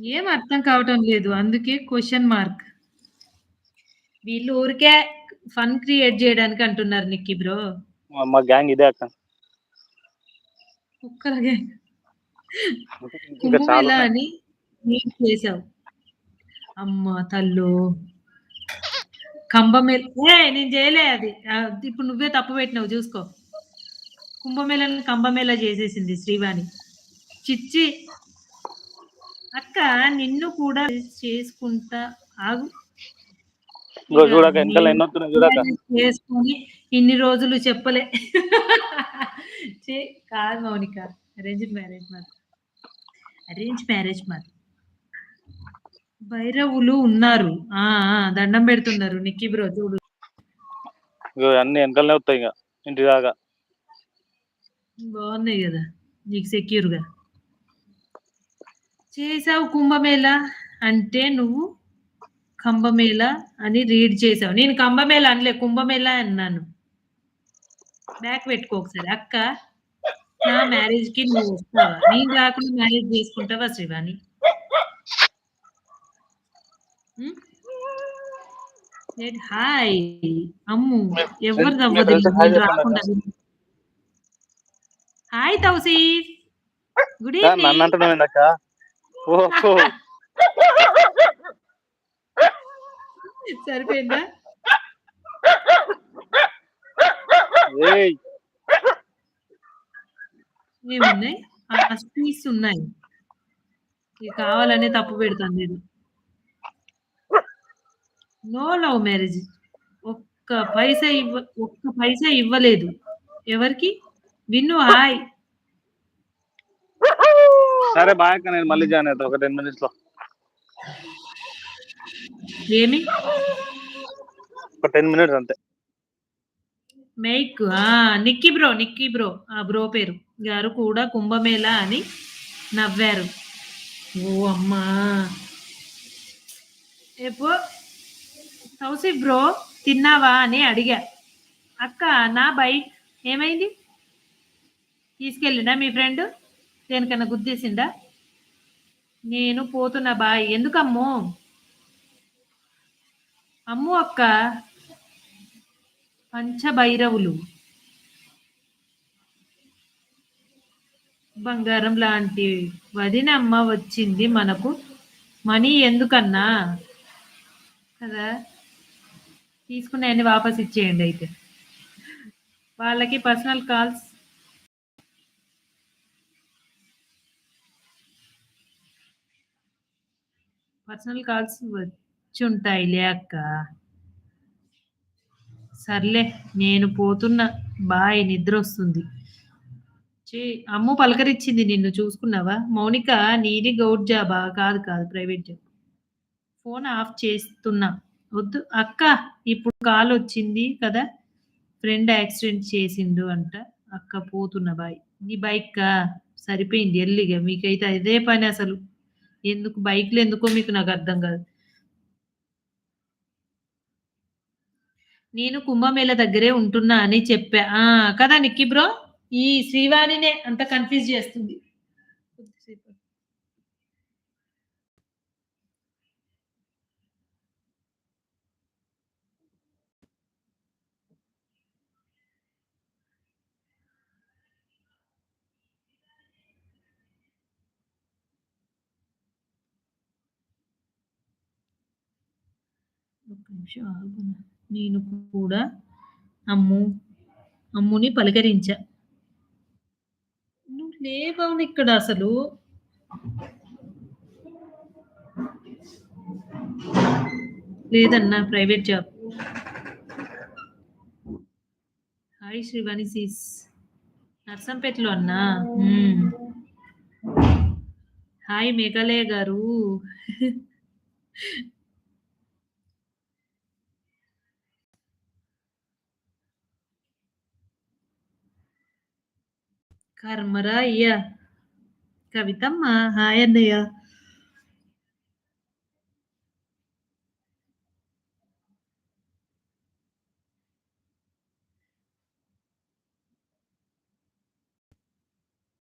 ఏం అర్థం కావటం లేదు. అందుకే క్వెషన్ మార్క్. వీళ్ళు ఊరికే ఫన్ క్రియేట్ జేయడానికి అంటున్నారు నిక్కీ బ్రో. మా గ్యాంగ్ ఇదే అక్క. కుక్కల గ్యాంగ్. ఇంకా చాలా కుంభమేళా ఉన్నాయి. అని రీడ్ చేసావు. అమ్మ తల్లో! కంబమేళ నేను జేయలే అది. ఇప్పుడు నువ్వే తప్పు పెట్టినావు జూసుకో. కుంభమేళాని కంబమేళా జేసేసింది శ్రీవాణి. చిచ్చి! అక్క నిన్ను కూడా చేసుకుంటా ఆగు. ఇగో ఇక చూడక నేను వెనకాల ఎన్ని వస్తున్నాయి చూడక. చేసుకొని ఇన్ని రోజులు చెప్పలే. ఛీ! కాదు మౌనిక. అరేంజ్డ్ మ్యారేజ్ మాది. అరేంజ్ మ్యారేజ్ మాది. భైరవులు ఉన్నారు. ఆ! ఆ! దండం పెడుతున్నారు. నిక్కీ బ్రో చూడు. ఇగో అన్ని వెనకాలనే వస్తాయి ఇక ఇంటి దాకా. బాగున్నాయి కదా నీకు సెక్యూర్‌గా. చేసావు కుంభమేళా అంటే నువ్వు కంబమేళా అని రీడ్ చేసావు. నేను కంబమేళా అనలే కుంభమేళా అన్నాను. బ్యాక్ పెట్టుకో ఒకసారి. అక్క నా మ్యారేజ్‌కి నువ్వు వస్తావా? నేను రాకుండా మ్యారేజ్ చేసుకుంటావా శ్రీవాణి? హ్మ్. హాయ్ అమ్ము. ఎవరిది మీ అవ్వదు ఫ్రెండ్స్ హాయ్ నేను చెప్పండి అక్క. రాకుండా. హాయ్ తౌసీఫ్. గుడ్ నన్ను ఈవెనింగ్. అంటున్నావు ఏందక్క? ఓహో సరిపోయిందా? ఏయ్ ఏమున్నాయి? హస్కీస్ ఉన్నాయి. ఇక కావాలనే తప్పు పెడతాను నేను. No love marriage. ఒక్క పైసా ఇవ్వలేదు. ఎవరికి? విన్ను హాయ్. సరే బాయ్ అక్క, నేను మళ్ళీ జాయిన్ అవుతా ఒక 10 minutes లో. ఏమి? ఒక 10 minutes అంతే. మేక్ నిక్కీ బ్రో ఆ బ్రో పేరు గారు కూడా కుంభమేళా అని నవ్వారు. ఓ అమ్మా! ఎప్పు తౌసీఫ్ బ్రో తిన్నావా అని అడిగా. అక్క నా బైక్ ఏమైంది? తీసుకెళ్ళిండా మీ ఫ్రెండ్? దేనికన్నా గుద్దేసిండా? నేను పోతున్నా బాయ్. ఎందుకమ్మో? అమ్ము అక్క పంచభైరవులు బంగారం లాంటి వదినమ్మ వచ్చింది మనకు. మనీ ఎందుకన్నా కదా, తీసుకున్నాయన్ని వాపస్ ఇచ్చేయండి అయితే. వాళ్ళకి పర్సనల్ కాల్స్ వచ్చుంటాయిలే అక్క. సర్లే నేను పోతున్నా బాయ్, నిద్ర వస్తుంది. అమ్ము పలకరించింది నిన్ను చూసుకున్నావా? మౌనిక నీది గౌట్ జాబా? కాదు ప్రైవేట్ జాబ్. ఫోన్ ఆఫ్ చేస్తున్నా. వద్దు అక్క, ఇప్పుడు కాల్ వచ్చింది కదా, ఫ్రెండ్ యాక్సిడెంట్ చేసిండు అంట. అక్క పోతున్నా బాయ్. నీ బైకా? సరిపోయింది ఎల్లిగా. మీకైతే అదే పని అసలు. ఎందుకు బైక్‌లు ఎందుకో మీకు నాకు అర్థం కాదు. నేను కుంభమేళ దగ్గరే ఉంటున్నా అని చెప్పా. కదా నిక్కీ బ్రో? ఈ శ్రీవాణినే అంత కన్‌ఫ్యూజ్ చేస్తుంది. కొద్దిసేపు. ఒక్క నిమిషం ఆగు. నేను కూడా అమ్ముని పలకరించా. నువ్వు లేవవును ఇక్కడ అసలు. లేదన్నా ప్రైవేట్ జాబ్. హాయ్ శ్రీవాణి సీస్. నర్సంపేటలో అన్నా. హాయ్ మేఘాలయ గారు. కర్మరా అయ్యా. కవితమ్మ హాయ్ అన్నయ్య.